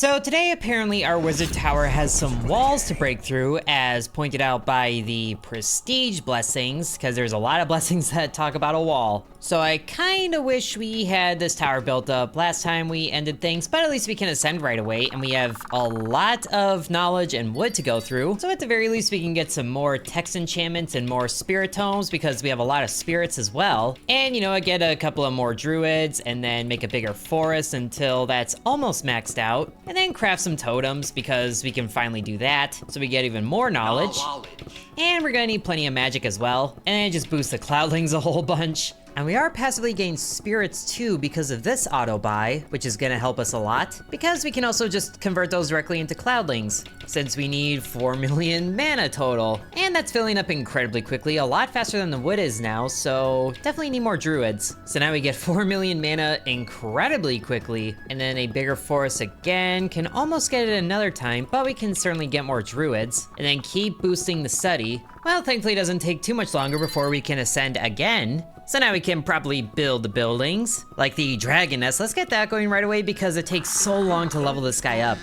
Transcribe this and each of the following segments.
So today apparently our wizard tower has some walls to break through, as pointed out by the prestige blessings, because there's a lot of blessings that talk about a wall. So I kinda wish we had this tower built up last time we ended things, but at least we can ascend right away, and we have a lot of knowledge and wood to go through. So at the very least we can get some more text enchantments and more spirit tomes, because we have a lot of spirits as well. And you know, I get a couple of more druids, and then make a bigger forest until that's almost maxed out. And then craft some totems, because we can finally do that, so we get even more knowledge. And we're gonna need plenty of magic as well, and then just boost the cloudlings a whole bunch. And we are passively gaining spirits too because of this auto buy, which is gonna help us a lot, because we can also just convert those directly into cloudlings, since we need 4 million mana total. And that's filling up incredibly quickly, a lot faster than the wood is now, so definitely need more druids. So now we get 4 million mana incredibly quickly, and then a bigger forest again, can almost get it another time, but we can certainly get more druids, and then keep boosting the study. Well, thankfully it doesn't take too much longer before we can ascend again. So now we can probably build the buildings, like the dragon nest. Let's get that going right away because it takes so long to level this guy up.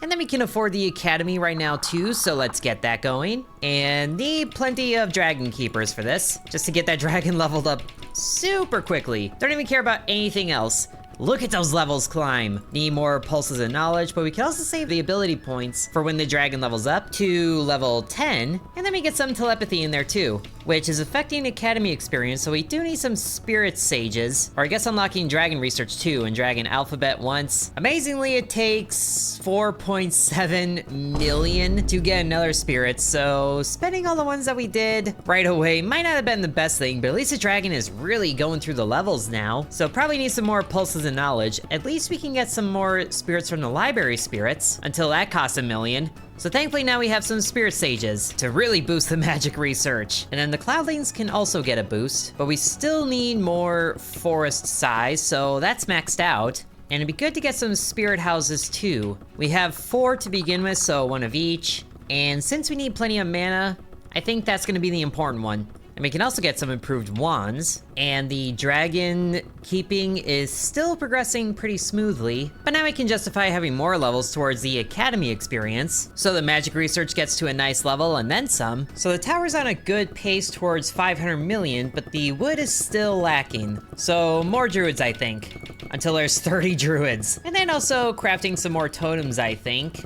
And then we can afford the academy right now too, so let's get that going. And need plenty of dragon keepers for this, just to get that dragon leveled up super quickly. Don't even care about anything else. Look at those levels climb. Need more pulses of knowledge, but we can also save the ability points for when the dragon levels up to level 10, and then we get some telepathy in there too, which is affecting academy experience, so we do need some spirit sages, or I guess unlocking dragon research too, and dragon alphabet once. Amazingly, it takes 4.7 million to get another spirit, so spending all the ones that we did right away might not have been the best thing, but at least the dragon is really going through the levels now, so probably need some more pulses of knowledge. At least we can get some more spirits from the library spirits, until that costs 1 million. So thankfully now we have some spirit sages to really boost the magic research. And then the cloudlings can also get a boost, but we still need more forest size, so that's maxed out. And it'd be good to get some spirit houses too. We have 4 to begin with, so 1 of each. And since we need plenty of mana, I think that's gonna be the important one. And we can also get some improved wands, and the dragon keeping is still progressing pretty smoothly, but now we can justify having more levels towards the academy experience, so the magic research gets to a nice level and then some. So the tower's on a good pace towards 500 million, but the wood is still lacking. So more druids, I think, until there's 30 druids. And then also crafting some more totems, I think,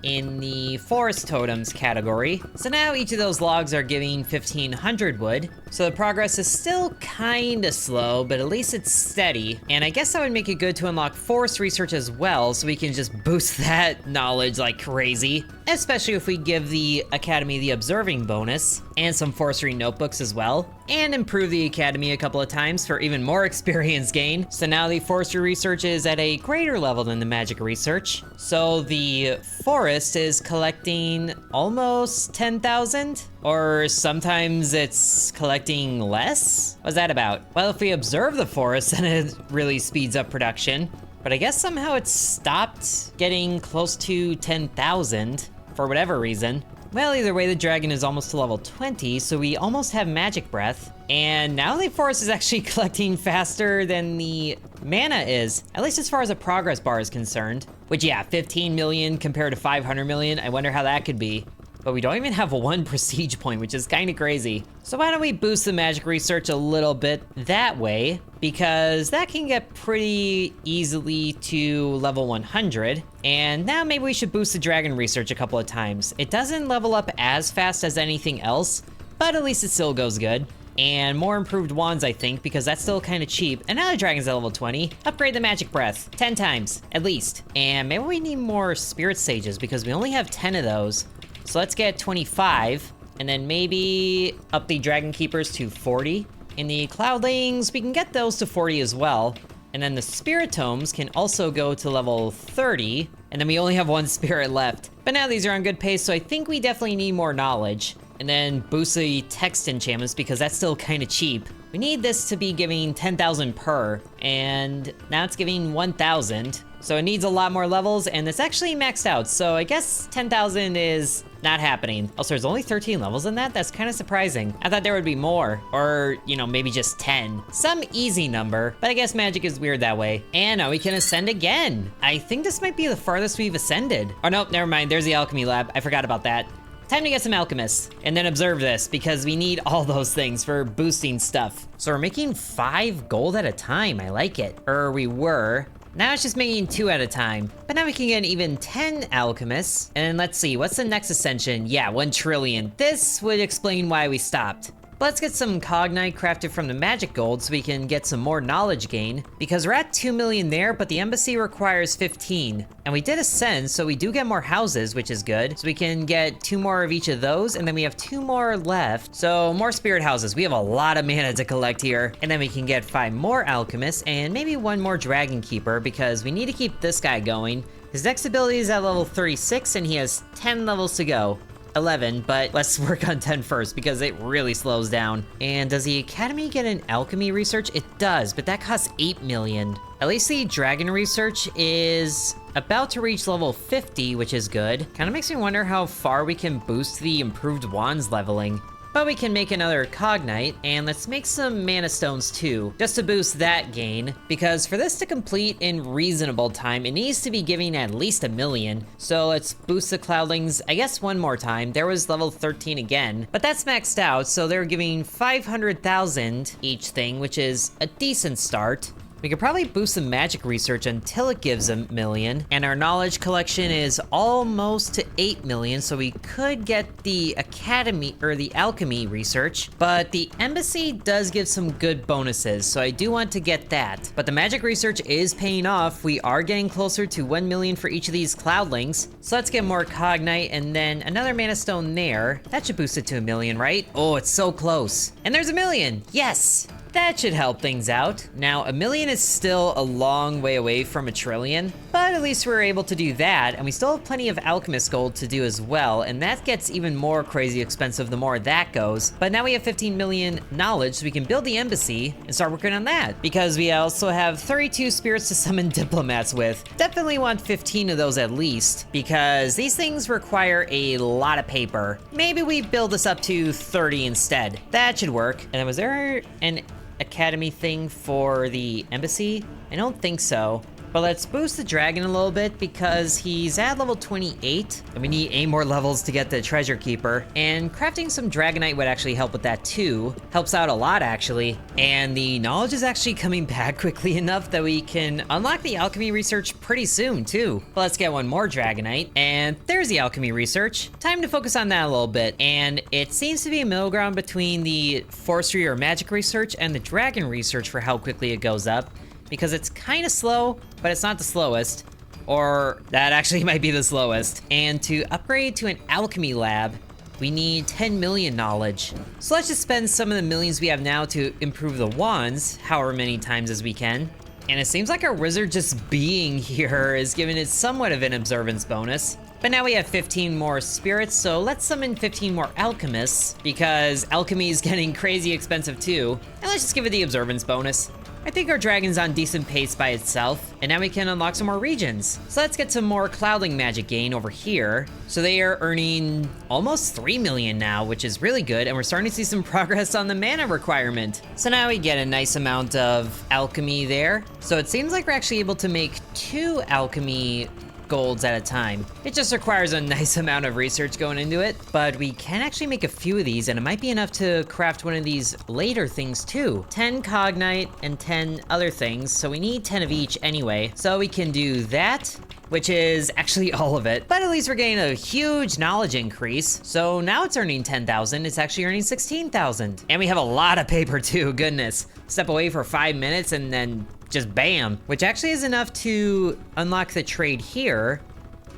in the forest totems category. So now each of those logs are giving 1500 wood. So the progress is still kinda slow, but at least it's steady. And I guess that would make it good to unlock forest research as well, so we can just boost that knowledge like crazy. Especially if we give the academy the observing bonus, and some forestry notebooks as well. And improve the academy a couple of times for even more experience gain. So now the forestry research is at a greater level than the magic research. So the forest is collecting almost 10,000, or sometimes it's collecting less? What's that about? Well, if we observe the forest, then it really speeds up production. But I guess somehow it stopped getting close to 10,000 for whatever reason. Well, either way, the dragon is almost to level 20, so we almost have magic breath. And now the forest is actually collecting faster than the mana is, at least as far as a progress bar is concerned. Which, yeah, 15 million compared to 500 million, I wonder how that could be. But we don't even have 1 prestige point, which is kinda crazy. So why don't we boost the magic research a little bit that way, because that can get pretty easily to level 100. And now maybe we should boost the dragon research a couple of times. It doesn't level up as fast as anything else, but at least it still goes good. And more improved wands, I think, because that's still kind of cheap. And now the dragon's at level 20. Upgrade the magic breath 10 times, at least. And maybe we need more spirit sages, because we only have 10 of those. So let's get 25, and then maybe up the dragon keepers to 40. In the cloudlings, we can get those to 40 as well. And then the spirit tomes can also go to level 30, and then we only have 1 spirit left. But now these are on good pace, so I think we definitely need more knowledge. And then boost the text enchantments, because that's still kind of cheap. We need this to be giving 10,000 per, and now it's giving 1,000. So it needs a lot more levels, and it's actually maxed out, so I guess 10,000 is not happening. Also, there's only 13 levels in that? That's kind of surprising. I thought there would be more, or, you know, maybe just 10. Some easy number, but I guess magic is weird that way. And now we can ascend again. I think this might be the farthest we've ascended. Oh, nope, never mind. There's the alchemy lab. I forgot about that. Time to get some alchemists, and then observe this, because we need all those things for boosting stuff. So we're making 5 gold at a time. I like it. Or we were. Now it's just making 2 at a time. But now we can get even 10 alchemists. And let's see, what's the next ascension? Yeah, 1 trillion. This would explain why we stopped. Let's get some cognite crafted from the magic gold so we can get some more knowledge gain, because we're at 2 million there, but the embassy requires 15. And we did ascend, so we do get more houses, which is good. So we can get 2 more of each of those, and then we have 2 more left. So more spirit houses. We have a lot of mana to collect here. And then we can get 5 more alchemists and maybe 1 more dragon keeper, because we need to keep this guy going. His next ability is at level 36 and he has 10 levels to go. 11, but let's work on 10 first because it really slows down. And does the Academy get an alchemy research? It does, but that costs 8 million. At least the dragon research is about to reach level 50, which is good. Kind of makes me wonder how far we can boost the improved wands leveling. But we can make another cognite, and let's make some mana stones too, just to boost that gain, because for this to complete in reasonable time, it needs to be giving at least 1 million. So let's boost the cloudlings, I guess 1 more time. There was level 13 again, but that's maxed out, so they're giving 500,000 each thing, which is a decent start. We could probably boost the magic research until it gives 1 million, and our knowledge collection is almost to 8 million, so we could get the academy or the alchemy research, but the embassy does give some good bonuses, so I do want to get that. But the magic research is paying off. We are getting closer to 1 million for each of these cloudlings, so let's get more cognite and then another mana stone there. That should boost it to 1 million, right? Oh, it's so close. And there's 1 million, yes! That should help things out. Now, 1 million is still a long way away from 1 trillion, but at least we're able to do that, and we still have plenty of alchemist gold to do as well, and that gets even more crazy expensive the more that goes. But now we have 15 million knowledge, so we can build the embassy and start working on that, because we also have 32 spirits to summon diplomats with. Definitely want 15 of those at least, because these things require a lot of paper. Maybe we build this up to 30 instead. That should work. And then was there an academy thing for the embassy? I don't think so. But let's boost the dragon a little bit because he's at level 28 and we need 8 more levels to get the treasure keeper. And crafting some dragonite would actually help with that too. Helps out a lot actually. And the knowledge is actually coming back quickly enough that we can unlock the alchemy research pretty soon too. But let's get 1 more dragonite, and there's the alchemy research. Time to focus on that a little bit. And it seems to be a middle ground between the forestry or magic research and the dragon research for how quickly it goes up, because it's kind of slow, but it's not the slowest, or that actually might be the slowest. And to upgrade to an alchemy lab, we need 10 million knowledge. So let's just spend some of the millions we have now to improve the wands, however many times as we can. And it seems like our wizard just being here is giving it somewhat of an observance bonus. But now we have 15 more spirits, so let's summon 15 more alchemists, because alchemy is getting crazy expensive too. And let's just give it the observance bonus. I think our dragon's on decent pace by itself, and now we can unlock some more regions. So let's get some more cloudling magic gain over here. So they are earning almost 3 million now, which is really good, and we're starting to see some progress on the mana requirement. So now we get a nice amount of alchemy there. So it seems like we're actually able to make 2 alchemy golds at a time. It just requires a nice amount of research going into it, but we can actually make a few of these, and it might be enough to craft one of these later things too. 10 cognite and 10 other things, so we need 10 of each anyway. So we can do that, which is actually all of it, but at least we're getting a huge knowledge increase. So now it's earning 10,000, it's actually earning 16,000. And we have a lot of paper too, goodness. Step away for 5 minutes and then just bam, which actually is enough to unlock the trade here.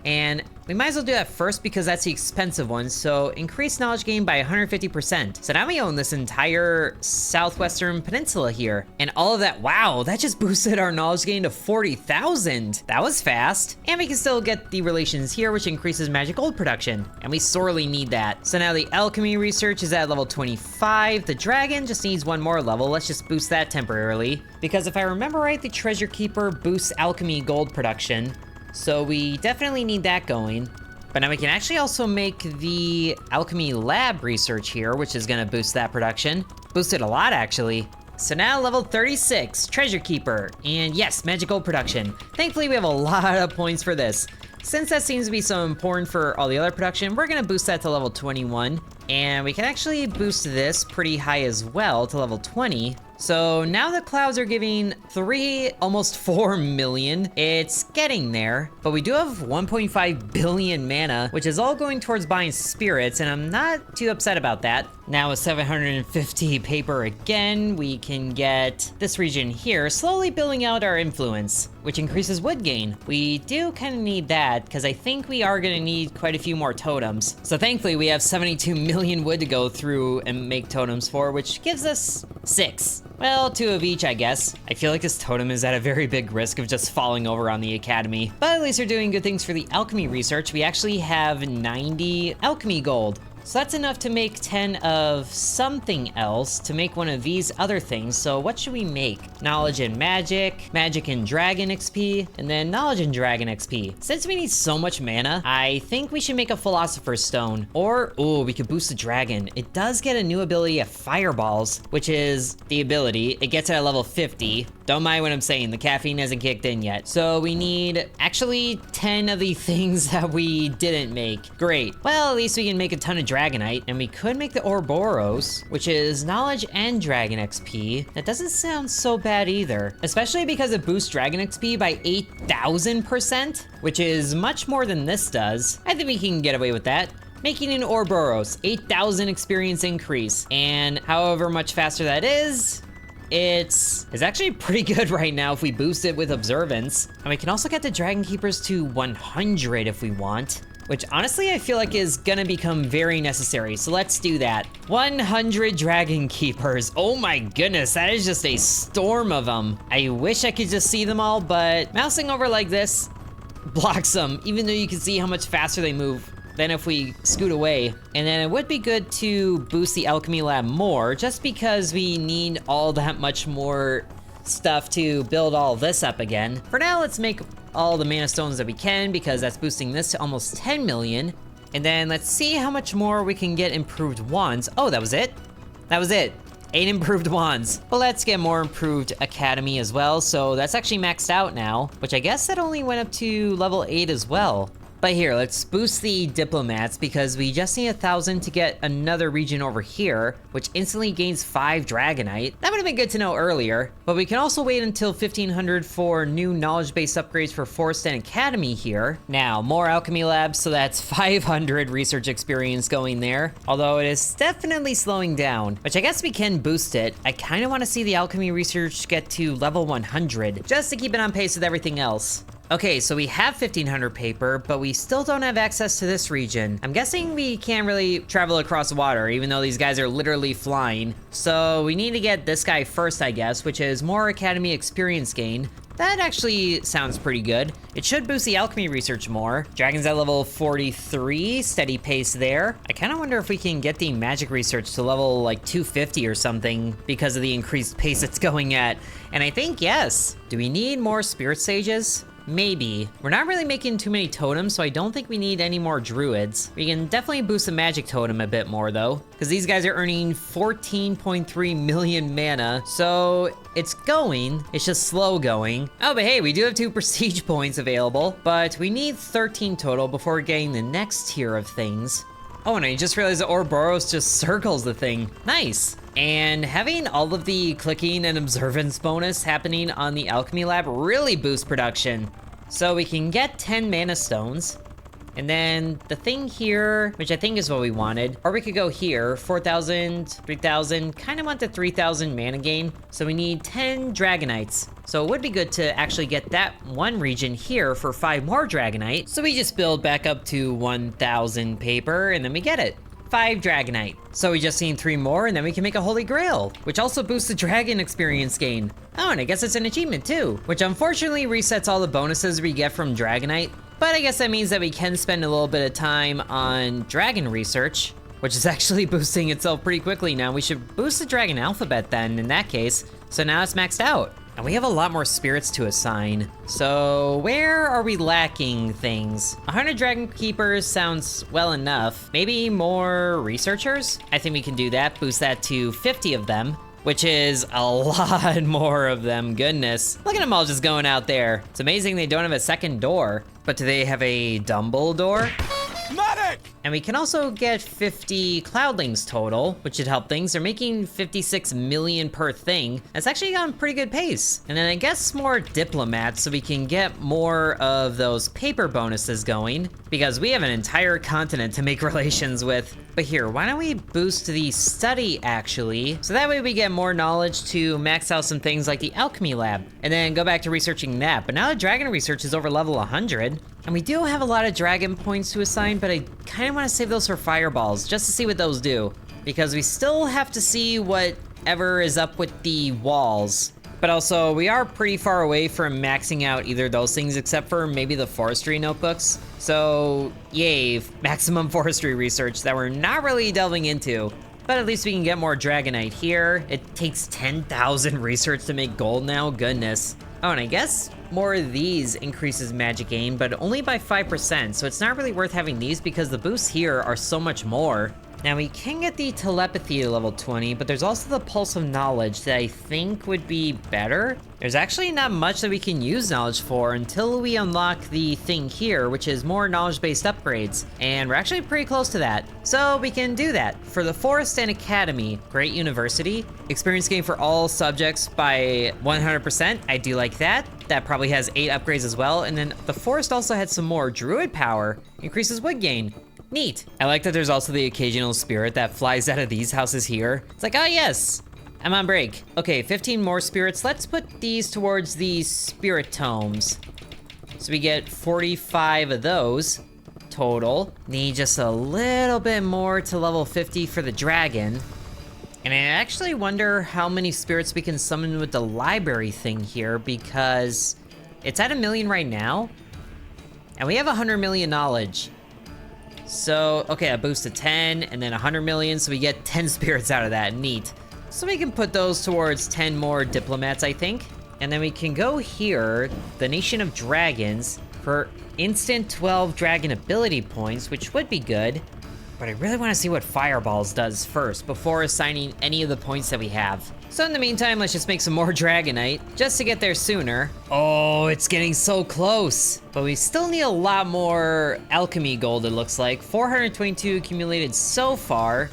And we might as well do that first because that's the expensive one. So increase knowledge gain by 150%. So now we own this entire southwestern peninsula here. And all of that, wow, that just boosted our knowledge gain to 40,000. That was fast. And we can still get the relations here, which increases magic gold production. And we sorely need that. So now the alchemy research is at level 25. The dragon just needs 1 more level. Let's just boost that temporarily. Because if I remember right, the treasure keeper boosts alchemy gold production. So we definitely need that going. But now we can actually also make the Alchemy lab research here, which is gonna boost that production. Boosted a lot, actually. So now level 36, Treasure Keeper. And yes, magic gold production. Thankfully, we have a lot of points for this. Since that seems to be so important for all the other production, we're gonna boost that to level 21. And we can actually boost this pretty high as well to level 20. So now the clouds are giving 3, almost 4 million. It's getting there, but we do have 1.5 billion mana, which is all going towards buying spirits, and I'm not too upset about that. Now with 750 paper again, we can get this region here, slowly building out our influence, which increases wood gain. We do kind of need that, because I think we are gonna need quite a few more totems. So thankfully we have 72 million wood to go through and make totems for, which gives us 6. Well, 2 of each, I guess. I feel like this totem is at a very big risk of just falling over on the Academy. But at least we're doing good things for the alchemy research. We actually have 90 alchemy gold. So that's enough to make 10 of something else to make one of these other things. So what should we make? Knowledge and magic, magic and dragon XP, and then knowledge and dragon XP. Since we need so much mana, I think we should make a philosopher's stone. Or, ooh, we could boost the dragon. It does get a new ability of fireballs, which is the ability. It gets it at level 50. Don't mind what I'm saying, the caffeine hasn't kicked in yet. So we need actually 10 of the things that we didn't make. Great. Well, at least we can make a ton of Dragonite, and we could make the Ouroboros, which is knowledge and dragon XP. That doesn't sound so bad either, especially because it boosts dragon XP by 8,000%, which is much more than this does. I think we can get away with that. Making an Ouroboros, 8,000 experience increase, and however much faster that is, it's actually pretty good right now if we boost it with observance. And we can also get the Dragon Keepers to 100 if we want, which honestly I feel like is gonna become very necessary. So let's do that. 100 Dragon Keepers. Oh my goodness, that is just a storm of them. I wish I could just see them all, but mousing over like this blocks them, even though you can see how much faster they move than if we scoot away. And then it would be good to boost the alchemy lab more, just because we need all that much more stuff to build all this up again. For now, let's make all the mana stones that we can, because that's boosting this to almost 10 million. And then let's see how much more we can get improved wands. Oh, that was it? That was it. 8 improved wands. Well, let's get more improved academy as well. So that's actually maxed out now, which I guess that only went up to level 8 as well. But here, let's boost the diplomats, because we just need 1,000 to get another region over here, which instantly gains 5 Dragonite. That would have been good to know earlier, but we can also wait until 1,500 for new knowledge-based upgrades for Forest and Academy here. Now, more alchemy labs, so that's 500 research experience going there, although it is definitely slowing down, which I guess we can boost it. I kind of want to see the alchemy research get to level 100, just to keep it on pace with everything else. Okay, so we have 1,500 paper, but we still don't have access to this region. I'm guessing we can't really travel across water, even though these guys are literally flying. So we need to get this guy first, I guess, which is more Academy experience gain. That actually sounds pretty good. It should boost the alchemy research more. Dragon's at level 43, steady pace there. I kind of wonder if we can get the magic research to level like 250 or something because of the increased pace it's going at. And I think yes. Do we need more spirit sages? Maybe. We're not really making too many totems, so I don't think we need any more druids. We can definitely boost the magic totem a bit more though, because these guys are earning 14.3 million mana, so it's going, it's just slow going. Oh, but hey, we do have 2 prestige points available, but we need 13 total before getting the next tier of things. Oh, and I just realized that Ouroboros just circles the thing. Nice. And having all of the clicking and observance bonus happening on the alchemy lab really boosts production. So we can get 10 mana stones. And then the thing here, which I think is what we wanted, or we could go here, 4,000, 3,000, kind of want the 3,000 mana gain. So we need 10 Dragonites. So it would be good to actually get that one region here for 5 more Dragonite. So we just build back up to 1,000 paper and then we get it. 5 Dragonite. So we just need 3 more and then we can make a Holy Grail, which also boosts the dragon experience gain. Oh, and I guess it's an achievement too, which unfortunately resets all the bonuses we get from Dragonite. But I guess that means that we can spend a little bit of time on dragon research, which is actually boosting itself pretty quickly now. We should boost the dragon alphabet then, in that case. So now it's maxed out. And we have a lot more spirits to assign. So where are we lacking things? 100 Dragon Keepers sounds well enough. Maybe more researchers? I think we can do that, boost that to 50 of them, which is a lot more of them, goodness. Look at them all just going out there. It's amazing they don't have a second door, but do they have a Dumbledore? Medic! And we can also get 50 Cloudlings total, which should help things. They're making 56 million per thing. That's actually on pretty good pace. And then I guess more diplomats so we can get more of those paper bonuses going, because we have an entire continent to make relations with. But here, why don't we boost the study actually, so that way we get more knowledge to max out some things like the alchemy lab, and then go back to researching that. But now the dragon research is over level 100, and we do have a lot of dragon points to assign, but I kind of want to save those for fireballs, just to see what those do, because we still have to see whatever is up with the walls. But also, we are pretty far away from maxing out either of those things, except for maybe the forestry notebooks. So, yay, maximum forestry research that we're not really delving into. But at least we can get more Dragonite here. It takes 10,000 research to make gold now, goodness. Oh, and I guess more of these increases magic aim, but only by 5%, so it's not really worth having these because the boosts here are so much more. Now we can get the telepathy to level 20, but there's also the pulse of knowledge that I think would be better. There's actually not much that we can use knowledge for until we unlock the thing here, which is more knowledge-based upgrades, and we're actually pretty close to that. So we can do that. For the Forest and Academy, great university, experience gain for all subjects by 100%, I do like that. That probably has 8 upgrades as well, and then the Forest also had some more druid power, increases wood gain. Neat. I like that there's also the occasional spirit that flies out of these houses here. It's like, oh yes, I'm on break. Okay, 15 more spirits. Let's put these towards these spirit tomes. So we get 45 of those total. Need just a little bit more to level 50 for the dragon. And I actually wonder how many spirits we can summon with the library thing here, because it's at 1 million right now, and we have 100 million knowledge. So, okay, a boost to 10, and then 100 million, so we get 10 spirits out of that, neat. So we can put those towards 10 more diplomats, I think. And then we can go here, the Nation of Dragons, for instant 12 dragon ability points, which would be good. But I really want to see what Fireballs does first, before assigning any of the points that we have. So in the meantime, let's just make some more Dragonite, just to get there sooner. Oh, it's getting so close. But we still need a lot more Alchemy gold, it looks like. 422 accumulated so far.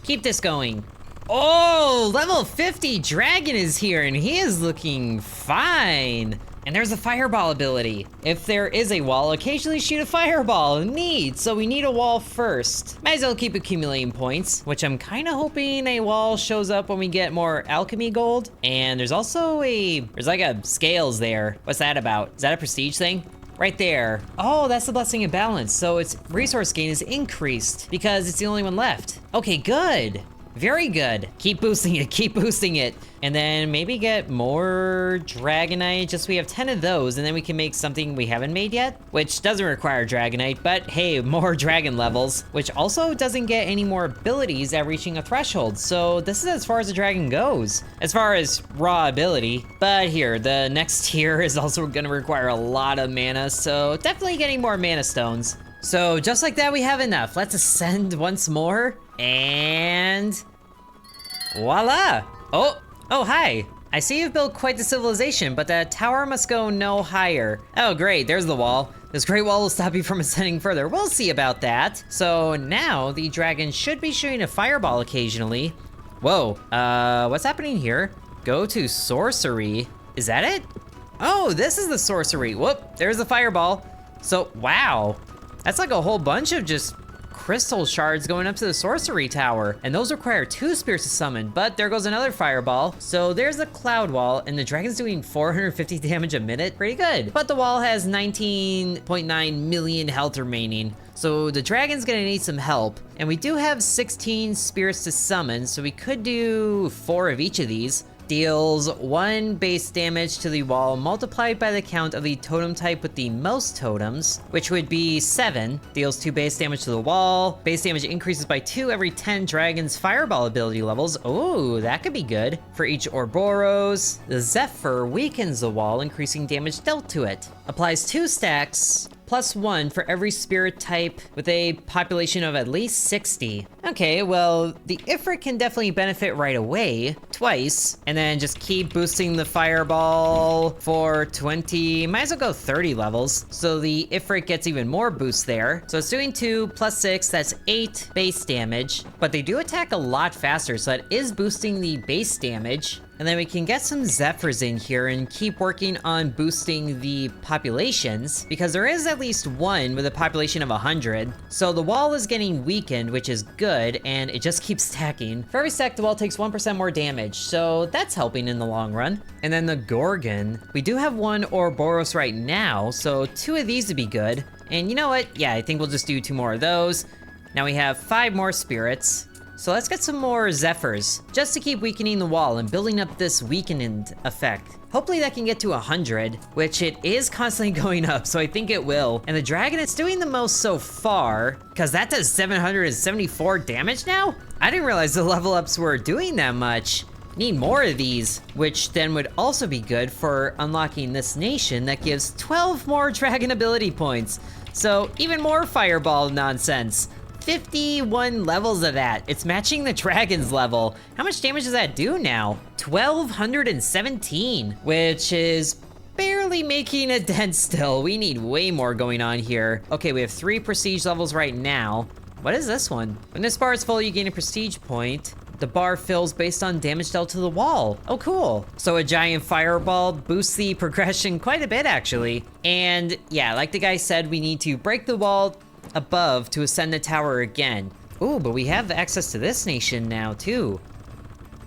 Keep this going. Oh, level 50 Dragon is here, and he is looking fine. And there's a fireball ability. If there is a wall, occasionally shoot a fireball. Neat, so we need a wall first. Might as well keep accumulating points, which I'm kind of hoping a wall shows up when we get more alchemy gold. And there's also there's like a scales there. What's that about? Is that a prestige thing? Right there. Oh, that's the blessing of balance. So its resource gain is increased because it's the only one left. Okay, good. Very good. Keep boosting it, keep boosting it. And then maybe get more Dragonite, just so we have 10 of those, and then we can make something we haven't made yet, which doesn't require Dragonite, but hey, more dragon levels, which also doesn't get any more abilities at reaching a threshold. So this is as far as the dragon goes, as far as raw ability. But here, the next tier is also gonna require a lot of mana, so definitely getting more mana stones. So just like that, we have enough. Let's ascend once more, and voila! Oh, hi. I see you've built quite the civilization, but the tower must go no higher. Oh, great, there's the wall. This great wall will stop you from ascending further. We'll see about that. So now the dragon should be shooting a fireball occasionally. Whoa, what's happening here? Go to sorcery. Is that it? Oh, this is the sorcery. Whoop, there's the fireball. So, wow. That's like a whole bunch of just crystal shards going up to the sorcery tower, and those require 2 spirits to summon, but there goes another fireball. So there's the cloud wall, and the dragon's doing 450 damage a minute, pretty good. But the wall has 19.9 million health remaining, so the dragon's gonna need some help. And we do have 16 spirits to summon, so we could do 4 of each of these. Deals 1 base damage to the wall multiplied by the count of the totem type with the most totems, which would be 7. Deals 2 base damage to the wall. Base damage increases by 2 every 10 dragon's fireball ability levels. Oh, that could be good. For each Ouroboros, the Zephyr weakens the wall, increasing damage dealt to it. Applies 2 stacks, +1 for every spirit type with a population of at least 60. Okay, well, the Ifrit can definitely benefit right away, twice, and then just keep boosting the fireball for 20, might as well go 30 levels, so the Ifrit gets even more boost there. So it's doing 2 + 6, that's 8 base damage, but they do attack a lot faster, so that is boosting the base damage. And then we can get some Zephyrs in here and keep working on boosting the populations, because there is at least one with a population of 100. So the wall is getting weakened, which is good, and it just keeps stacking. For every stack, the wall takes 1% more damage, so that's helping in the long run. And then the Gorgon, we do have 1 Ouroboros right now, so 2 of these would be good. And you know what? Yeah, I think we'll just do 2 more of those. Now we have 5 more spirits. So let's get some more Zephyrs, just to keep weakening the wall and building up this weakened effect. Hopefully that can get to 100, which it is constantly going up, so I think it will. And the dragon, it's doing the most so far, because that does 774 damage now? I didn't realize the level ups were doing that much. Need more of these, which then would also be good for unlocking this nation that gives 12 more dragon ability points. So even more fireball nonsense. 51 levels of that. It's matching the dragon's level. How much damage does that do now? 1217, which is barely making a dent still. We need way more going on here. Okay, we have 3 prestige levels right now. What is this one? When this bar is full, you gain a prestige point. The bar fills based on damage dealt to the wall. Oh, cool. So a giant fireball boosts the progression quite a bit, actually. And yeah, like the guy said, we need to break the wall above to ascend the tower again. Ooh, but we have access to this nation now, too.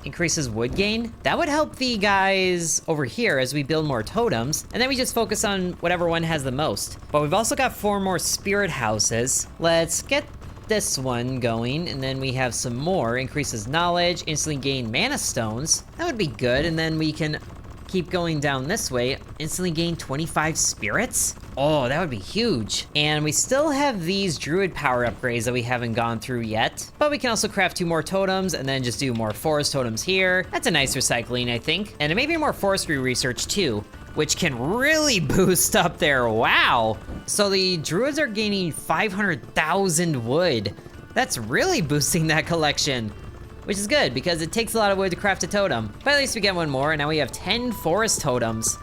Increases wood gain. That would help the guys over here as we build more totems, and then we just focus on whatever one has the most. But we've also got 4 more spirit houses. Let's get this one going, and then we have some more. Increases knowledge, instantly gain mana stones. That would be good, and then we can keep going down this way. Instantly gain 25 spirits? Oh, that would be huge. And we still have these druid power upgrades that we haven't gone through yet, but we can also craft 2 more totems and then just do more forest totems here. That's a nice recycling, I think. And maybe more forestry research too, which can really boost up there. Wow. So the druids are gaining 500,000 wood. That's really boosting that collection, which is good because it takes a lot of wood to craft a totem. But at least we get 1 more, and now we have 10 forest totems.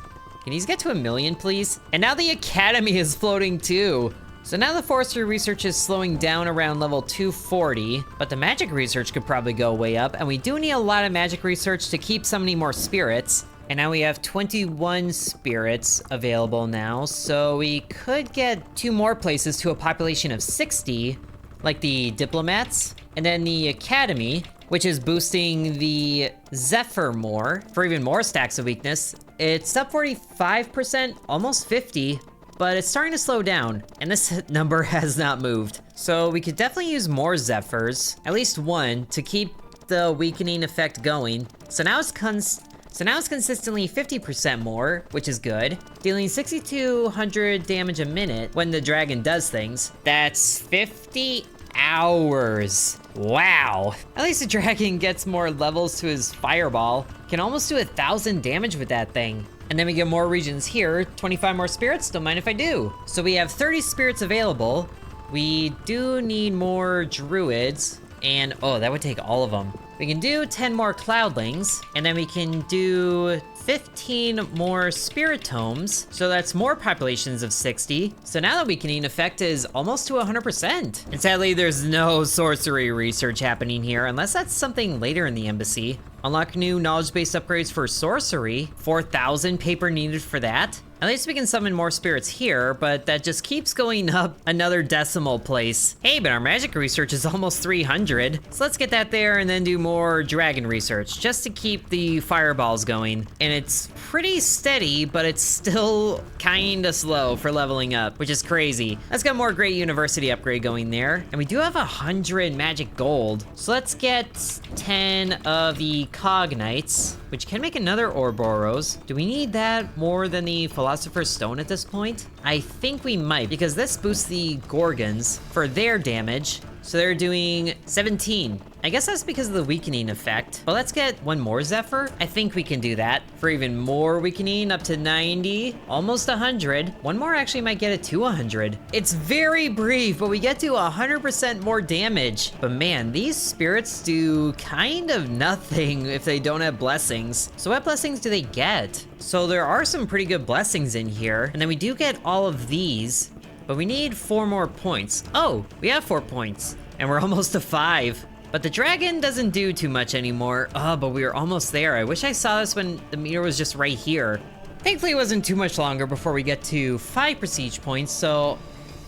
Can these get to 1 million, please? And now the Academy is floating too. So now the forestry research is slowing down around level 240, but the magic research could probably go way up, and we do need a lot of magic research to keep summoning more spirits. And now we have 21 spirits available now, so we could get 2 more places to a population of 60, like the diplomats, and then the Academy, which is boosting the Zephyr more for even more stacks of weakness. It's up 45%, almost 50, but it's starting to slow down, and this number has not moved. So we could definitely use more Zephyrs, at least 1, to keep the weakening effect going. So now it's consistently 50% more, which is good. Dealing 6,200 damage a minute when the dragon does things. That's 50 hours. Wow. At least the dragon gets more levels to his fireball. Can almost do 1,000 damage with that thing. And then we get more regions here. 25 more spirits, don't mind if I do. So we have 30 spirits available. We do need more druids. And oh, that would take all of them. We can do 10 more cloudlings, and then we can do 15 more spirit tomes, so that's more populations of 60. So now the weakening effect is almost to 100%. And sadly, there's no sorcery research happening here, unless that's something later in the embassy. Unlock new knowledge-based upgrades for sorcery. 4,000 paper needed for that. At least we can summon more spirits here, but that just keeps going up another decimal place. Hey, but our magic research is almost 300. So let's get that there and then do more dragon research, just to keep the fireballs going. And it's pretty steady, but it's still kinda slow for leveling up, which is crazy. Let's get more great university upgrade going there. And we do have 100 magic gold. So let's get 10 of the Cognites, which can make another Ouroboros. Do we need that more than the Philosopher's Stone at this point? I think we might, because this boosts the Gorgons for their damage. So they're doing 17. I guess that's because of the weakening effect. But let's get one more Zephyr. I think we can do that for even more weakening, up to 90, almost 100. One more actually might get it to 100. It's very brief, but we get to 100% more damage. But man, these spirits do kind of nothing if they don't have blessings. So what blessings do they get? So there are some pretty good blessings in here. And then we do get all of these, but we need 4 more points. Oh, we have 4 points and we're almost to 5. But the dragon doesn't do too much anymore. Oh, but we were almost there. I wish I saw this when the meter was just right here. Thankfully, it wasn't too much longer before we get to 5 prestige points. So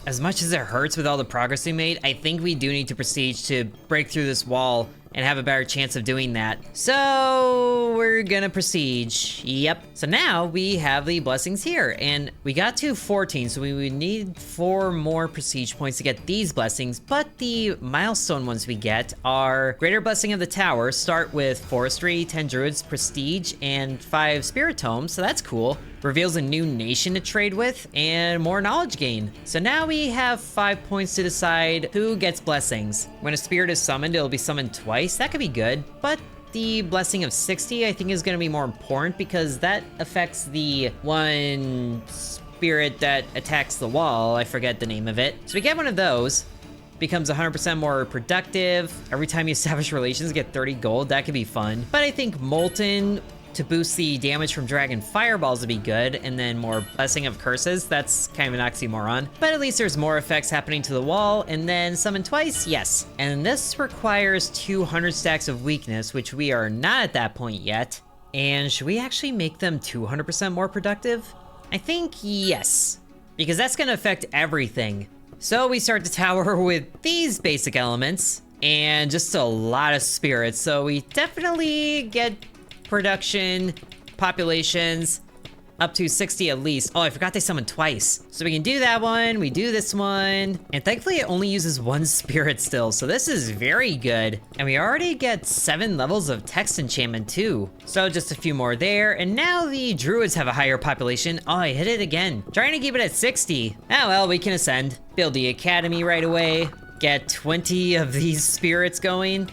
as much as it hurts with all the progress we made, I think we do need to prestige to break through this wall and have a better chance of doing that. So we're gonna prestige. Yep. So now we have the blessings here, and we got to 14, so we would need 4 more prestige points to get these blessings. But the milestone ones we get are Greater Blessing of the Tower, start with Forestry, 10 Druids, Prestige, and 5 Spirit Tomes, so that's cool. Reveals a new nation to trade with, and more knowledge gain. So now we have 5 points to decide who gets blessings. When a spirit is summoned, it'll be summoned twice. That could be good, but the blessing of 60 I think is going to be more important because that affects the one spirit that attacks the wall. I forget the name of it. So we get one of those. Becomes 100% more productive. Every time you establish relations, get 30 gold. That could be fun. But I think Molten to boost the damage from dragon fireballs would be good, and then more blessing of curses. That's kind of an oxymoron, but at least there's more effects happening to the wall. And then summon twice, yes. And this requires 200 stacks of weakness, which we are not at that point yet. And should we actually make them 200% more productive? I think yes, because that's gonna affect everything. So we start the tower with these basic elements and just a lot of spirits. So we definitely get production, populations, up to 60 at least. Oh, I forgot they summoned twice. So we can do that one, we do this one, and thankfully it only uses 1 spirit still, so this is very good. And we already get 7 levels of text enchantment too. So just a few more there, and now the druids have a higher population. Oh, I hit it again. Trying to keep it at 60. Oh well, we can ascend. Build the academy right away. Get 20 of these spirits going.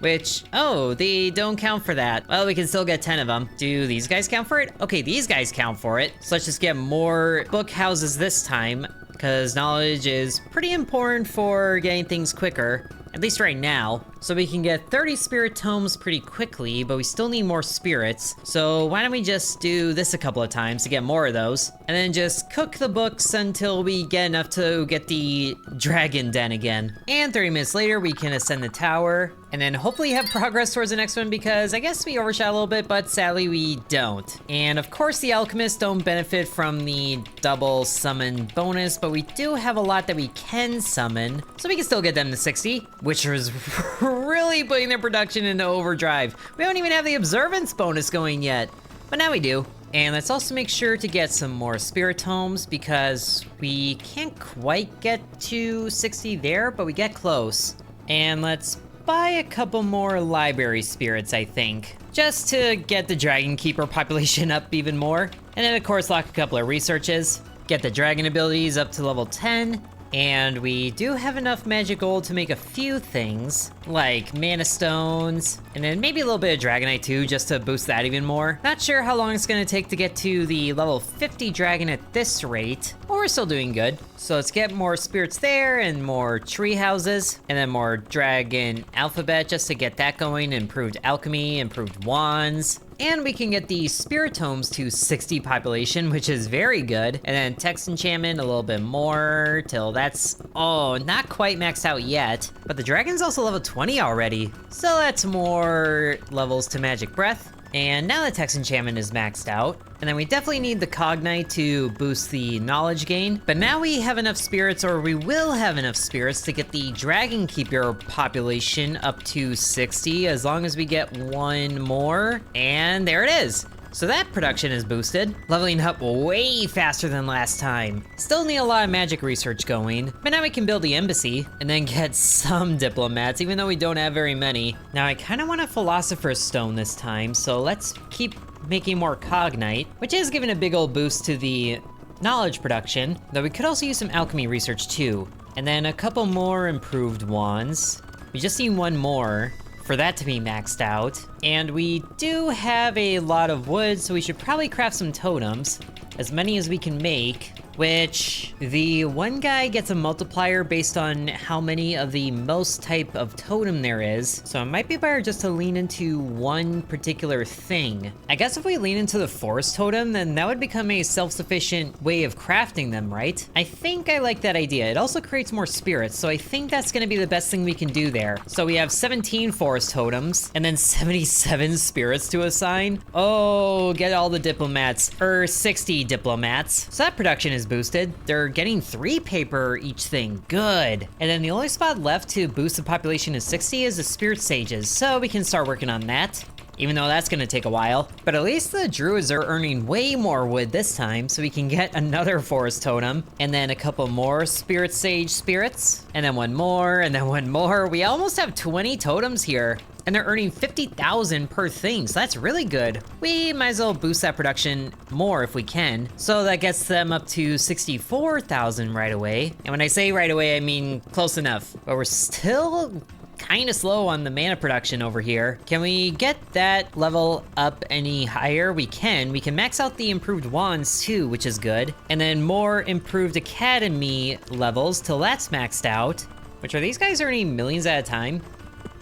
Which, oh, they don't count for that. Well, we can still get 10 of them. Do these guys count for it? Okay, these guys count for it. So let's just get more book houses this time, because knowledge is pretty important for getting things quicker. At least right now. So we can get 30 spirit tomes pretty quickly, but we still need more spirits. So why don't we just do this a couple of times to get more of those, and then just cook the books until we get enough to get the dragon den again. And 30 minutes later, we can ascend the tower, and then hopefully have progress towards the next one, because I guess we overshot a little bit, but sadly we don't. And of course the alchemists don't benefit from the double summon bonus, but we do have a lot that we can summon, so we can still get them to 60, which is really putting their production into overdrive. We don't even have the observance bonus going yet, but now we do. And let's also make sure to get some more spirit tomes, because we can't quite get to 60 there, but we get close. And let's buy a couple more library spirits, I think, just to get the dragon keeper population up even more. And then of course lock a couple of researches, get the dragon abilities up to level 10. And we do have enough magic gold to make a few things, like mana stones, and then maybe a little bit of dragonite too, just to boost that even more. Not sure how long it's gonna take to get to the level 50 dragon at this rate, but we're still doing good. So let's get more spirits there, and more tree houses, and then more dragon alphabet just to get that going, improved alchemy, improved wands. And we can get the spirit tomes to 60 population, which is very good. And then text enchantment a little bit more till that's, oh, not quite maxed out yet. But the dragon's also level 20 already. So that's more levels to magic breath. And now the text enchantment is maxed out. And then we definitely need the cognite to boost the knowledge gain. But now we have enough spirits, or we will have enough spirits, to get the dragon keeper population up to 60, as long as we get 1 more. And there it is. So that production is boosted, leveling up way faster than last time. Still need a lot of magic research going, but now we can build the embassy and then get some diplomats, even though we don't have very many. Now I kind of want a philosopher's stone this time, so let's keep making more cognite, which is giving a big old boost to the knowledge production, though we could also use some alchemy research too. And then a couple more improved wands. We just need one more for that to be maxed out. And we do have a lot of wood, so we should probably craft some totems, as many as we can make, which the one guy gets a multiplier based on how many of the most type of totem there is. So it might be better just to lean into one particular thing. I guess if we lean into the forest totem, then that would become a self-sufficient way of crafting them, right? I think I like that idea. It also creates more spirits, so I think that's gonna be the best thing we can do there. So we have 17 forest totems, and then 77 spirits to assign. Oh, get all the diplomats, or 60 diplomats. So that production is boosted. They're getting 3 paper each thing. Good. And then the only spot left to boost the population to 60 is the spirit sages, so we can start working on that, even though that's gonna take a while. But at least the druids are earning way more wood this time, so we can get another forest totem, and then a couple more spirit sage spirits, and then one more, and then one more. We almost have 20 totems here, and they're earning 50,000 per thing, so that's really good. We might as well boost that production more if we can, so that gets them up to 64,000 right away. And when I say right away, I mean close enough, but we're still kind of slow on the mana production over here. Can we get that level up any higher? We can max out the improved wands too, which is good. And then more improved academy levels till that's maxed out. Which, are these guys earning millions at a time?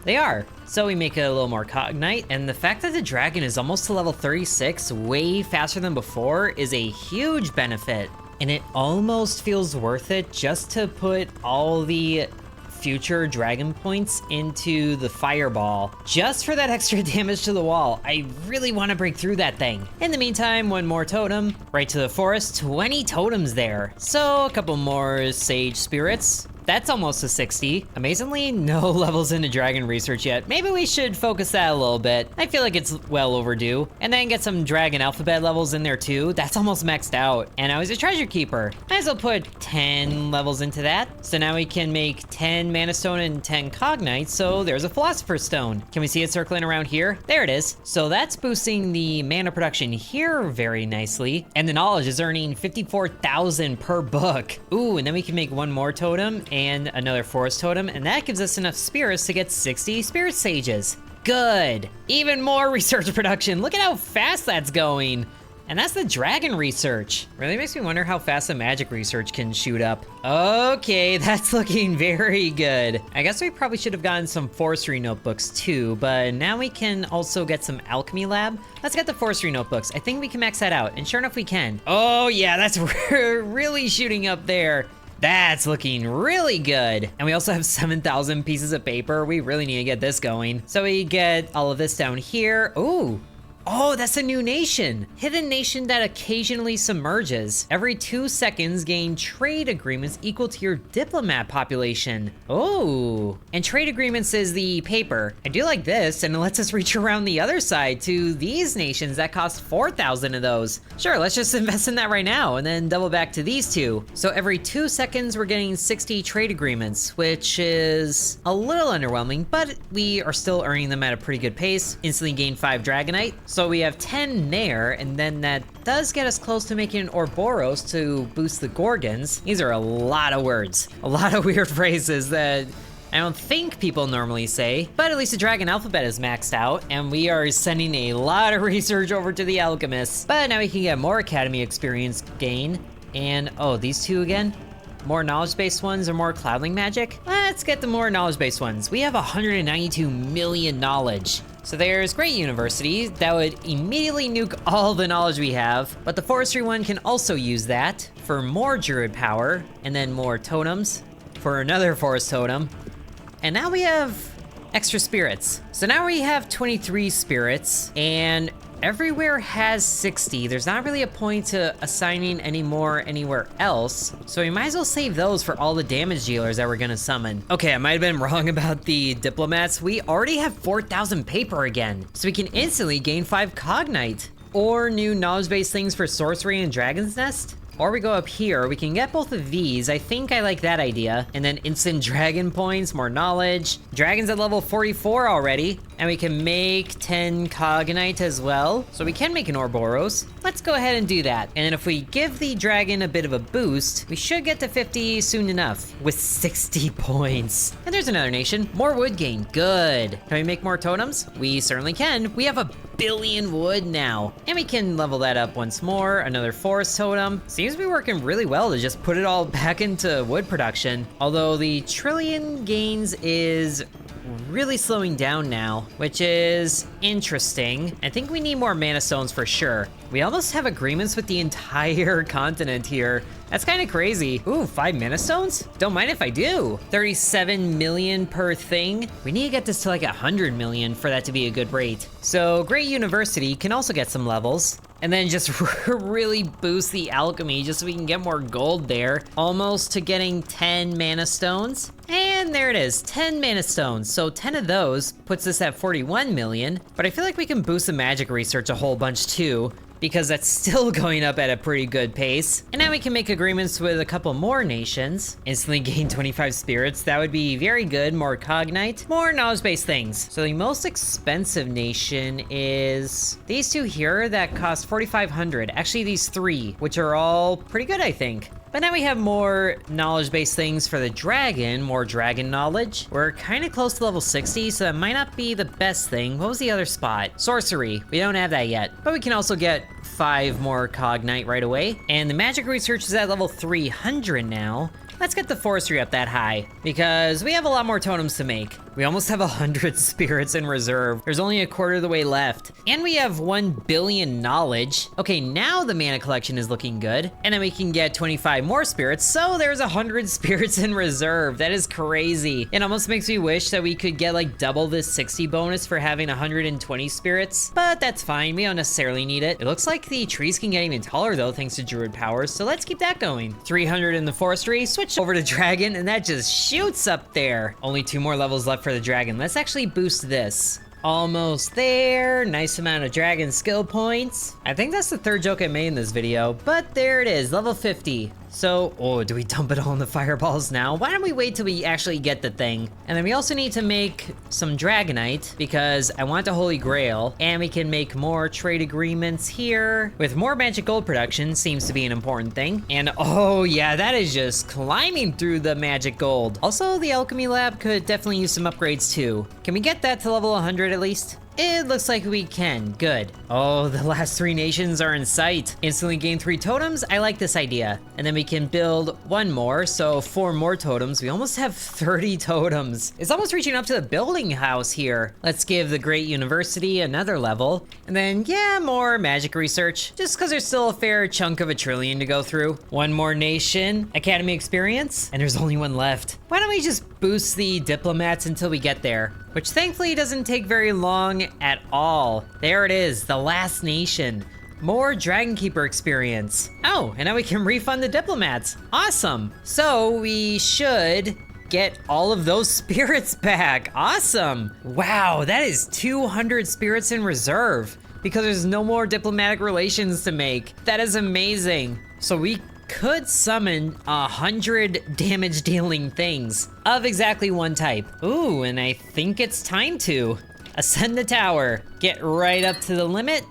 They are. So we make it a little more cognite, and the fact that the dragon is almost to level 36, way faster than before, is a huge benefit. And it almost feels worth it just to put all the future dragon points into the fireball, just for that extra damage to the wall. I really want to break through that thing. In the meantime, one more totem, right to the forest, 20 totems there. So a couple more sage spirits. That's almost a 60. Amazingly, no levels into dragon research yet. Maybe we should focus that a little bit. I feel like it's well overdue. And then get some dragon alphabet levels in there too. That's almost maxed out. And now he's a treasure keeper. Might as well put 10 levels into that. So now we can make 10 mana stone and 10 cognite. So there's a philosopher's stone. Can we see it circling around here? There it is. So that's boosting the mana production here very nicely. And the knowledge is earning 54,000 per book. Ooh, and then we can make one more totem and another forest totem, and that gives us enough spirits to get 60 spirit sages. Good. Even more research production. Look at how fast that's going. And that's the dragon research. Really makes me wonder how fast the magic research can shoot up. Okay, that's looking very good. I guess we probably should have gotten some forestry notebooks too, but now we can also get some alchemy lab. Let's get the forestry notebooks. I think we can max that out, and sure enough we can. Oh yeah, that's really shooting up there. That's looking really good. And we also have 7,000 pieces of paper. We really need to get this going. So we get all of this down here. Ooh. Oh, that's a new nation. Hidden nation that occasionally submerges. Every 2 seconds, gain trade agreements equal to your diplomat population. Oh, and trade agreements is the paper. I do like this, and it lets us reach around the other side to these nations that cost 4,000 of those. Sure, let's just invest in that right now, and then double back to these two. So every 2 seconds, we're getting 60 trade agreements, which is a little underwhelming, but we are still earning them at a pretty good pace. Instantly gain 5 dragonite. So we have 10 there, and then that does get us close to making an Ouroboros to boost the Gorgons. These are a lot of words, a lot of weird phrases that I don't think people normally say, but at least the dragon alphabet is maxed out, and we are sending a lot of research over to the alchemists. But now we can get more academy experience gain, and oh, these two again? More knowledge-based ones or more cloudling magic? Let's get the more knowledge-based ones. We have 192 million knowledge. So there's Great University that would immediately nuke all the knowledge we have, but the forestry one can also use that for more druid power, and then more totems for another forest totem. And now we have extra spirits. So now we have 23 spirits, and everywhere has 60. There's not really a point to assigning any more anywhere else, so we might as well save those for all the damage dealers that we're gonna summon. Okay, I might have been wrong about the diplomats. We already have 4,000 paper again, so we can instantly gain 5 cognite. or new knowledge-based things for sorcery and dragon's nest. Or we go up here, we can get both of these. I think I like that idea. And then instant dragon points, more knowledge. Dragon's at level 44 already. And we can make 10 Cognite as well. So we can make an Ouroboros. Let's go ahead and do that. And then if we give the dragon a bit of a boost, we should get to 50 soon enough with 60 points. And there's another nation. More wood gain, good. Can we make more totems? We certainly can. We have a billion wood now. And we can level that up once more. Another forest totem. Seems to be working really well to just put it all back into wood production. Although the trillion gains is really slowing down now, which is interesting. I think we need more mana stones for sure. We almost have agreements with the entire continent here. That's kind of crazy. Ooh, 5 mana stones? Don't mind if I do. 37 million per thing. We need to get this to like 100 million for that to be a good rate. So Great University can also get some levels. And then just really boost the alchemy just so we can get more gold there. Almost to getting 10 mana stones. And there it is, 10 mana stones. So 10 of those puts us at 41 million. But I feel like we can boost the magic research a whole bunch too, because that's still going up at a pretty good pace. And now we can make agreements with a couple more nations. Instantly gain 25 spirits, that would be very good. More Cognite, more knowledge-based things. So the most expensive nation is these two here that cost 4,500. Actually, these three, which are all pretty good, I think. But now we have more knowledge-based things for the dragon, more dragon knowledge. We're kind of close to level 60, so that might not be the best thing. What was the other spot? Sorcery, we don't have that yet. But we can also get 5 more Cognite right away. And the magic research is at level 300 now. Let's get the forestry up that high, because we have a lot more totems to make. We almost have 100 spirits in reserve. There's only a quarter of the way left. And we have 1 billion knowledge. Okay, now the mana collection is looking good. And then we can get 25 more spirits, so there's 100 spirits in reserve. That is crazy. It almost makes me wish that we could get like double this 60 bonus for having 120 spirits, but that's fine. We don't necessarily need it. It looks like the trees can get even taller though, thanks to druid powers, so let's keep that going. 300 in the forestry, switch over to dragon, and that just shoots up there. Only 2 more levels left for the dragon. Let's actually boost this. Almost there. Nice amount of dragon skill points. I think that's the 3rd joke I made in this video, but there it is, level 50. So, oh, do we dump it all in the fireballs now? Why don't we wait till we actually get the thing? And then we also need to make some dragonite because I want the Holy Grail, and we can make more trade agreements here. With more magic gold production seems to be an important thing. And oh yeah, that is just climbing through the magic gold. Also, the alchemy lab could definitely use some upgrades too. Can we get that to level 100 at least? It looks like we can, good. Oh, the last 3 nations are in sight. Instantly gain 3 totems, I like this idea. And then we can build 1 more, so 4 more totems. We almost have 30 totems. It's almost reaching up to the building house here. Let's give the Great University another level. And then, yeah, more magic research, just because there's still a fair chunk of a trillion to go through. 1 more nation, academy experience, and there's only 1 left. Why don't we just boost the diplomats until we get there? Which thankfully doesn't take very long at all. There it is, the last nation. More Dragon Keeper experience. Oh, and now we can refund the diplomats. Awesome. So we should get all of those spirits back. Awesome. Wow, that is 200 spirits in reserve because there's no more diplomatic relations to make. That is amazing. So we could summon 100 damage dealing things of exactly 1 type. Ooh, and I think it's time to ascend the tower, get right up to the limit,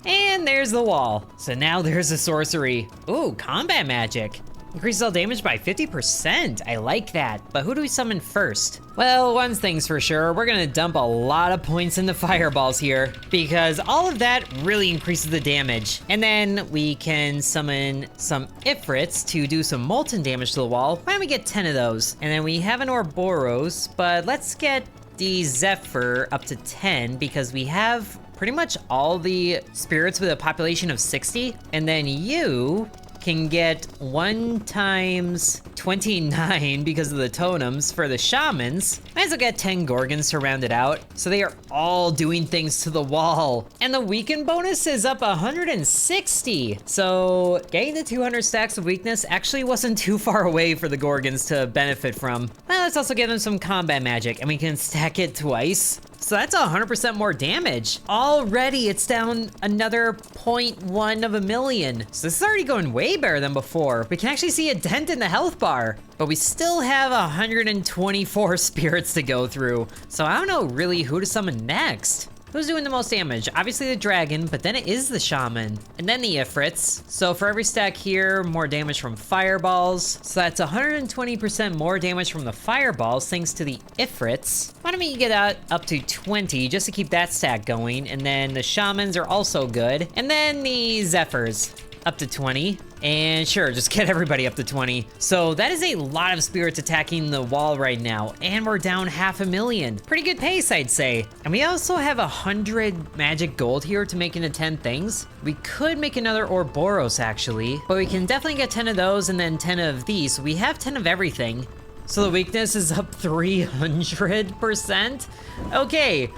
and there's the wall. So now there's a sorcery. Ooh, combat magic. Increases all damage by 50%. I like that. But who do we summon first? Well, one thing's for sure, we're gonna dump a lot of points into fireballs here because all of that really increases the damage. And then we can summon some Ifrits to do some molten damage to the wall. Why don't we get 10 of those? And then we have an Ouroboros, but let's get the Zephyr up to 10 because we have pretty much all the spirits with a population of 60. And then you can get 1 times 29 because of the totems for the shamans. Might as well get 10 gorgons to round it out. So they are all doing things to the wall. And the weaken bonus is up 160. So getting the 200 stacks of weakness actually wasn't too far away for the gorgons to benefit from. Well, let's also give them some combat magic and we can stack it twice. So that's 100% more damage. Already it's down another 0.1 of a million. So this is already going way better than before. We can actually see a dent in the health bar, but we still have 124 spirits to go through. So I don't know really who to summon next. Who's doing the most damage? Obviously the dragon, but then it is the shaman, and then the ifrits. So for every stack here, more damage from fireballs. So that's 120% more damage from the fireballs thanks to the ifrits. Why don't we get up to 20 just to keep that stack going? And then the shamans are also good. And then the zephyrs up to 20. And sure, just get everybody up to 20. So that is a lot of spirits attacking the wall right now, and we're down 500,000. Pretty good pace, I'd say. And we also have 100 magic gold here to make into 10 things. We could make another Ouroboros actually, but we can definitely get 10 of those and then 10 of these. So we have 10 of everything. So the weakness is up 300%. Okay.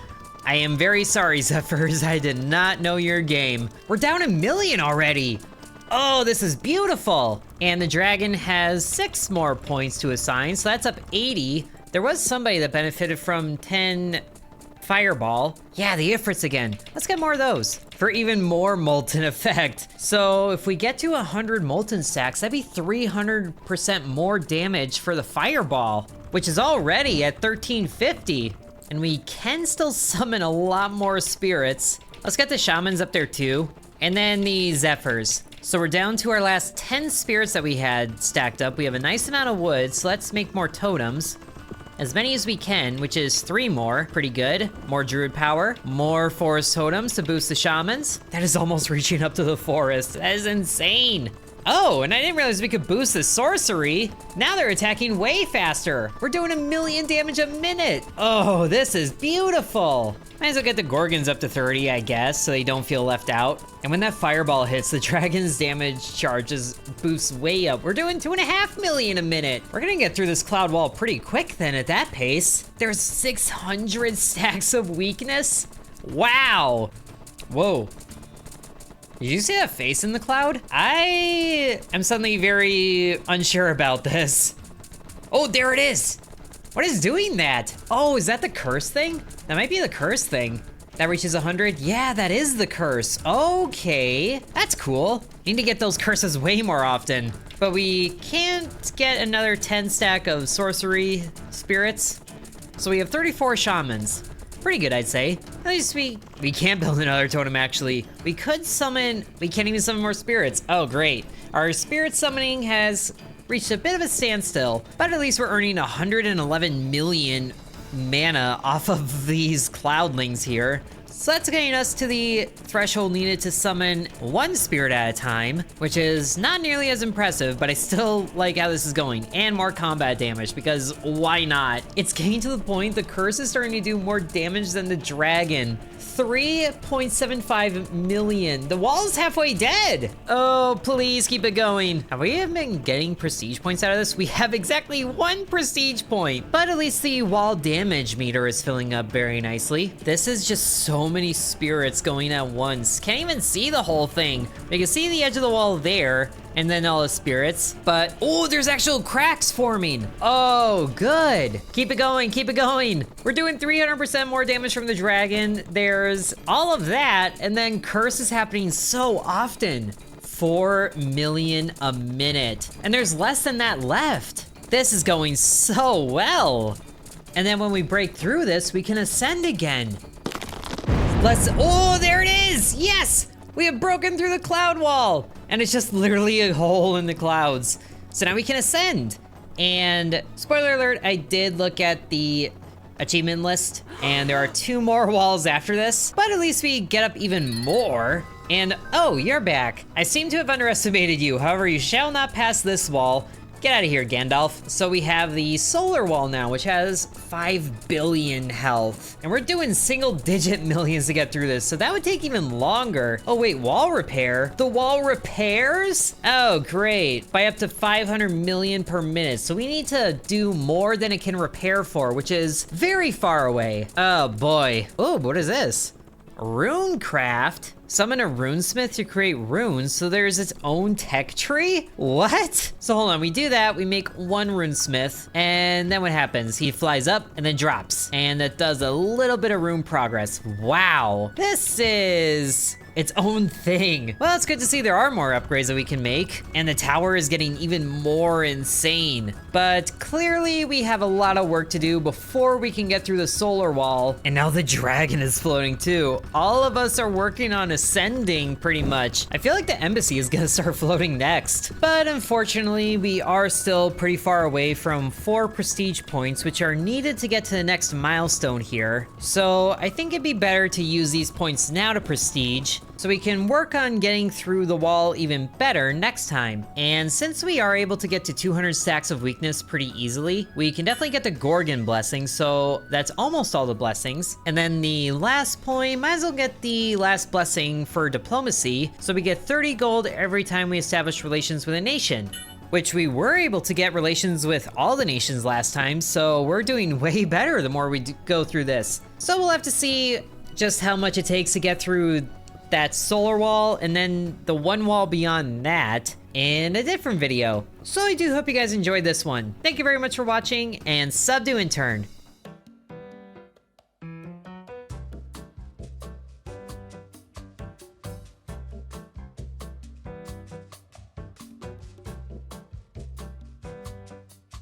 I am very sorry, Zephyrs. I did not know your game. We're down 1 million already. Oh, this is beautiful. And the dragon has 6 more points to assign, so that's up 80. There was somebody that benefited from 10 fireball. Yeah, the ifrits again. Let's get more of those for even more molten effect. So if we get to 100 molten stacks, that'd be 300% more damage for the fireball, which is already at 1350. And we can still summon a lot more spirits. Let's get the shamans up there too. And then the zephyrs. So we're down to our last 10 spirits that we had stacked up. We have a nice amount of wood, so let's make more totems. As many as we can, which is 3 more. Pretty good. More druid power. More forest totems to boost the shamans. That is almost reaching up to the forest. That is insane. Oh, and I didn't realize we could boost the sorcery. Now they're attacking way faster. We're doing 1 million damage a minute. Oh, this is beautiful. Might as well get the Gorgons up to 30, I guess, so they don't feel left out. And when that fireball hits, the dragon's damage charges boosts way up. We're doing 2.5 million a minute. We're gonna get through this cloud wall pretty quick then at that pace. There's 600 stacks of weakness. Wow. Whoa. Did you see that face in the cloud? I am suddenly very unsure about this. Oh, there it is. What is doing that? Oh, is that the curse thing? That might be the curse thing. That reaches 100? Yeah, that is the curse. Okay, that's cool. Need to get those curses way more often. But we can't get another 10 stack of sorcery spirits. So we have 34 shamans. Pretty good, I'd say. At least we can't build another totem, actually. We could summon, we can't even summon more spirits. Oh, great. Our spirit summoning has reached a bit of a standstill, but at least we're earning 111 million mana off of these cloudlings here. So that's getting us to the threshold needed to summon 1 spirit at a time, which is not nearly as impressive, but I still like how this is going. And more combat damage, because why not? It's getting to the point the curse is starting to do more damage than the dragon. 3.75 million. The wall is halfway dead. Oh, please keep it going. Have we even been getting prestige points out of this? We have exactly 1 prestige point, but at least the wall damage meter is filling up very nicely. This is just so many spirits going at once. Can't even see the whole thing. We can see the edge of the wall there, and then all the spirits, but oh, there's actual cracks forming. Oh, good. Keep it going, keep it going. We're doing 300% more damage from the dragon. There's all of that, and then curse is happening so often. 4 million a minute, and there's less than that left. This is going so well. And then when we break through this, we can ascend again. Oh, there it is, yes! We have broken through the cloud wall, and it's just literally a hole in the clouds. So now we can ascend. And spoiler alert, I did look at the achievement list, and there are 2 more walls after this, but at least we get up even more. And oh, you're back. I seem to have underestimated you. However, you shall not pass this wall. Get out of here, Gandalf. So we have the solar wall now, which has 5 billion health. And we're doing single-digit millions to get through this, so that would take even longer. Oh wait, wall repair? The wall repairs? Oh, great. By up to 500 million per minute. So we need to do more than it can repair for, which is very far away. Oh boy. Oh, what is this? Runecraft? Summon a runesmith to create runes, so there's its own tech tree? What? So hold on, we do that, we make one runesmith, and then what happens? He flies up and then drops. And that does a little bit of rune progress. Wow, this is its own thing. Well, it's good to see there are more upgrades that we can make, and the tower is getting even more insane. But clearly we have a lot of work to do before we can get through the solar wall. And now the dragon is floating too. All of us are working on ascending pretty much. I feel like the embassy is gonna start floating next. But unfortunately, we are still pretty far away from 4 prestige points, which are needed to get to the next milestone here. So I think it'd be better to use these points now to prestige, so we can work on getting through the wall even better next time. And since we are able to get to 200 stacks of weakness pretty easily, we can definitely get the Gorgon blessing, so that's almost all the blessings. And then the last point, might as well get the last blessing for diplomacy, so we get 30 gold every time we establish relations with a nation. Which we were able to get relations with all the nations last time, so we're doing way better the more we go through this. So we'll have to see just how much it takes to get through that solar wall, and then the one wall beyond that in a different video. So I do hope you guys enjoyed this one. Thank you very much for watching, and sub to Intern.